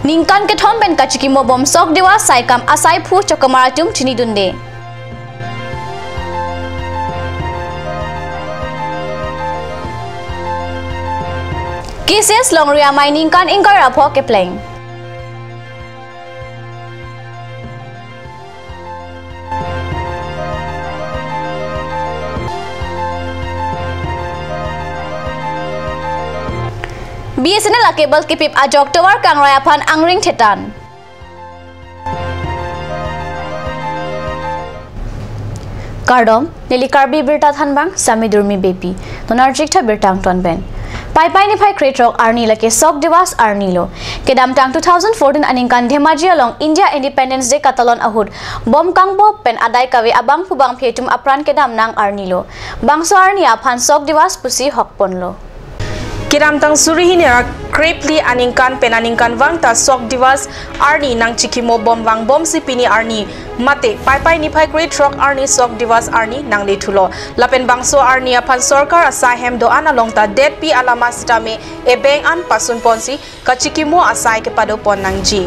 Ningkan ke thom ben kachiki mo bom sok dewa saikam asai phu chokamaratum chini dunde. Cases longria mai ningkan ingkar rapho ke pleng. BSNL cable kipip ajok tower kang rayapan angring thetan. Kardom nili karbi birta thanbang samidurmi bepi tonarjik tha birtang ton ben. Pai ni phai kretrok arni lake sok dewas arni lo. Kedam tang 2014 aningkan Dhemaji along India Independence Day katalon ahud bom kangbo pen adai kawe abang pubang phetum apran kedam nang arni lo. Bangso arni aphan sok dewas pusi hokpon lo. Kiram tang surihini krepli aningkan penaningkan wangta sok divas arni nang chikimo bom wang bom sipini arni mate pai ni phai great rock arni sok divas arni nang lethulo lapen bangso arni aphan sarkar asahem do analongta dead pi alama stame e beng an pasun ponsi kachikimo asai ke pado pon nangji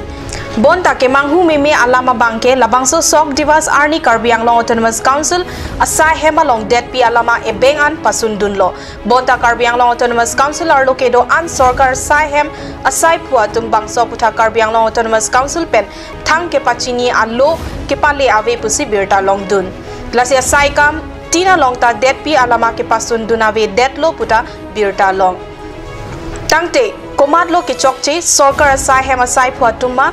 bonta ke manghu meme alama bangke labangso sok divas arni Karbi Anglong Autonomous Council asai hemalong dead pi alama e beng an pasun dunlo bonta Karbi Anglong Autonomous Council arlo kedo an sarkar sahem asai phua tum bangso putha Karbi Anglong Autonomous Council pen thang ke pachini allo ke pale ave pusi birta long dun glasia sai kam tina long ta dead pi alama ke pasun dunave dead lo puta birta long tangte komadlo ke chokche sarkar asai hem asai phua tumma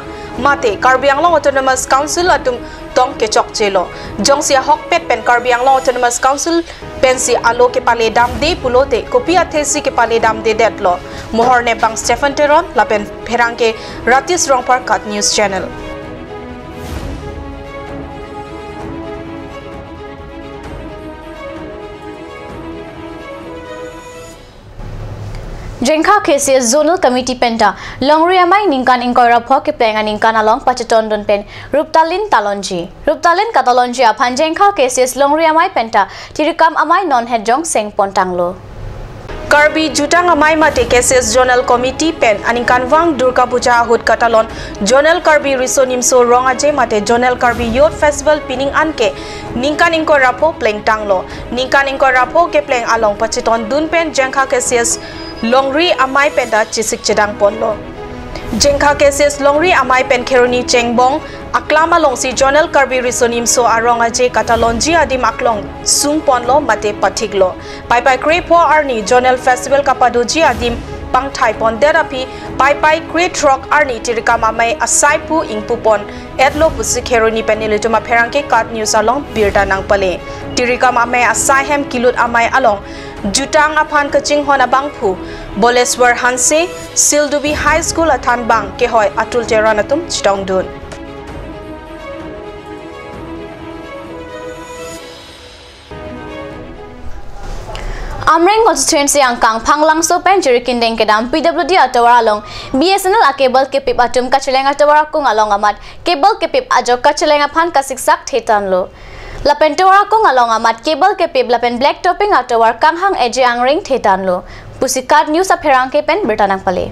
mate Karbi Anglong Autonomous Council atum tong ke chokche lo jongsia hokpet pen Karbi Anglong Autonomous Council pensi alo ke pale dam de pulote kopia thesi ke pale dam de det lo mohor ne bang Stephen Teron lapen pherang ke ratis rongpar kat news channel. Jengkha cases zonal committee penta longria mai ningkan ingkora pho ke pleng aningkan along pacheton don pen ruptalin katalonji aphan jengkha cases longria mai penta tirikam amai non hejong seng pontanglo Karbi jutang amai mate cases zonal committee pen aningkan wang Durga Puja hut katalon zonal Karbi risonimso rongaje mate zonal Karbi youth festival pining anke ningkan ingkora pho pleng tanglo ningkan ingkora pho ke pleng along pacheton dun pen jengkha cases longri amai penda chisik chedang ponlo jengkha cases longri amai pen kheroni chengbong aklama longsi jonal Karbi risonim so aronga je katalonji adim aklong sung ponlo mate pathiklo pai krepo arni jonal festival kapadoji adim pangthai pon therapy pai great rock arni tirikama mai asaipu ingpupon edlo pusi kheroni penilituma pherangke kat news along birta nang pale tirikama mai asahem kilut amai along jutang aphan kaching hona bangphu boleswar hanse sildubi high school athan bang ke hoy atul teranatum chitong dun Amreng constituency angkang phanglang so pen jerikin deng kedam PWD atawara along BSNL cable ke pip atum kacheleng atawara kung along amat cable ke pip ajok kacheleng aphan kasiksak thetan lo lapen tawara kung along amat cable ke pip lapen black topping atawar kanghang eje angring thetan lo pusikat news apherang ke pen bertanang pale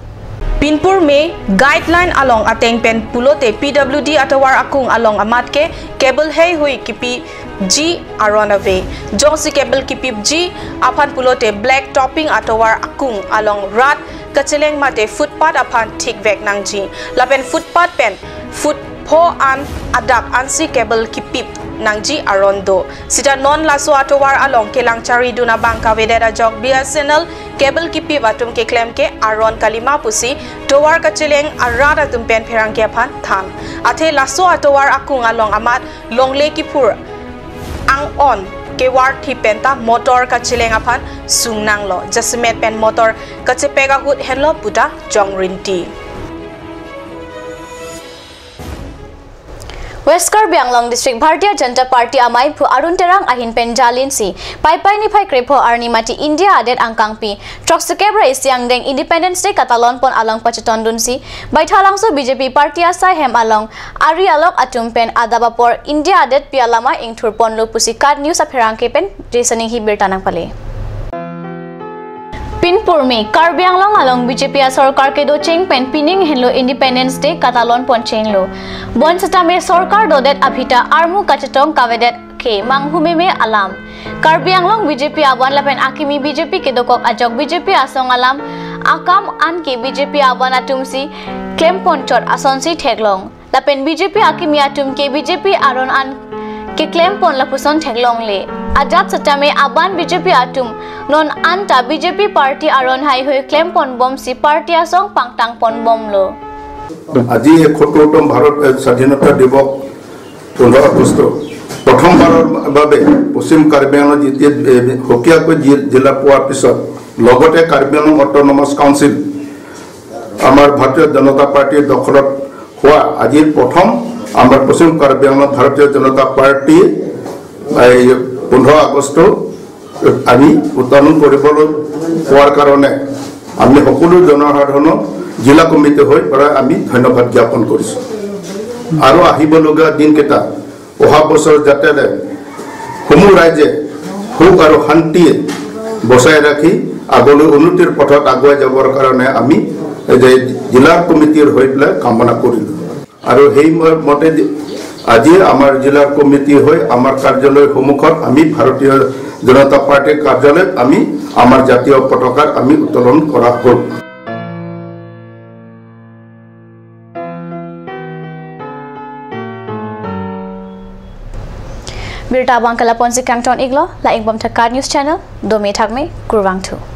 Pinpur me guideline along ateng pen pulote PWD atawar akung along amat ke cable hei hui kipi G aronave jongsi cable kipip G aphan pulote black topping atawar akung along rat kacheleng mate footpath aphan thik vek nangji lapen footpath pen foot pho an adak ansi cable kipip nangji arondo sita non laso atowar along kelangchari duna bangka vedera jog BSNL cable kipi batum ke claim ke aron kalima pusi towar kacheleng arada tumpen pherang ke aphan than athe laso atowar akung along amat longle kipur ang on ke war thi penta motor kacheleng aphan sungnang lo jasmet pen motor kachepega hut henlo puta jongrinti West Karbi Anglong District Bharatiya Janata Party amai phu arun terang ahin pen jalin si pai ni phai krepo arni mati India adet angkang pi troksukebra isyang deng Independence Day katalon pon along pacheton dun si baithalang so BJP party asai hem along ari alok atum pen adabapor India adet pi alama ingthur pon lo pusikat news apherang ke pen reasoning hi bertanang pale Lukhinpur में कार्बी Anglong along BJP सरकार के दो चेंग पेन पिनिंग hello independence day कातालोन पंचेंग लो बन सटा में सरकार दोदेत अभिता आर्मू कचटोंग कावेदेत के मांगहुमे में अलाम कार्बी आंगलों BJP आवान लपेन आकिमी BJP के दोकोक अजोक BJP आसोंग अलाम आकाम आन के BJP आवान अटुमसी क्लेम पंचोट असंसी ठेगलोंग लपेन BJP आकिमी अटुम के BJP आरोन आन के क्लेम पन लपुसन ठेगलोंग ले आजाद सट्टा में आबान BJP आटुम नॉन अंता BJP पार्टी आरोन हाई हुई क्लेम पन बम सी पार्टी आसोंग पांगटांग पन बम लो আজি ৭১তম ভারত স্বাধীনতা দিবস 15 আগস্ট প্রথমবারের বাবে পশ্চিম কার্বি আংলং হকিয়াকৈ জিলা পোৱাৰ পিছত লগতে কাৰ্বি আংলং অটোনমাস কাউন্সিল আমাৰ ভাৰতীয় জনতা পাৰ্টিৰ দখলত হোৱা আজিৰ প্ৰথম আমাৰ পশ্চিম কাৰ্বি আংলং ভাৰতীয় জনতা পাৰ্টি 15 আগস্ট আমি উত্তোলন কৰিবলৈ পোৱাৰ কাৰণে আমি সকলো জনসাধাৰণক जिला कमिटी হৈ পৰা আমি ধন্যবাদ জ্ঞাপন কৰিছো আৰু আহিবলগা দিনকেটা অহা বছৰ যাতে সমূহ ৰাইজে সুখ আৰু শান্তি বচাই ৰাখি আগলৈ উন্নতিৰ পথত আগুৱাই যাবৰ কাৰণে আমি জিলা কমিটিৰ হৈ পেলাই কামনা কৰিলো আৰু সেই মতে আজি আমাৰ জিলা কমিটি হৈ আমাৰ কাৰ্যালয় সন্মুখত আমি ভাৰতীয় জনতা পাৰ্টিৰ কাৰ্যালয়ত আমি আমাৰ জাতীয় পতাকা আমি উত্তোলন কৰা হ'ল Birta Bangkala Ponsi Kangton Iglo, La Ingbom Takar News Channel, Domi Thakme, Kurwang 2.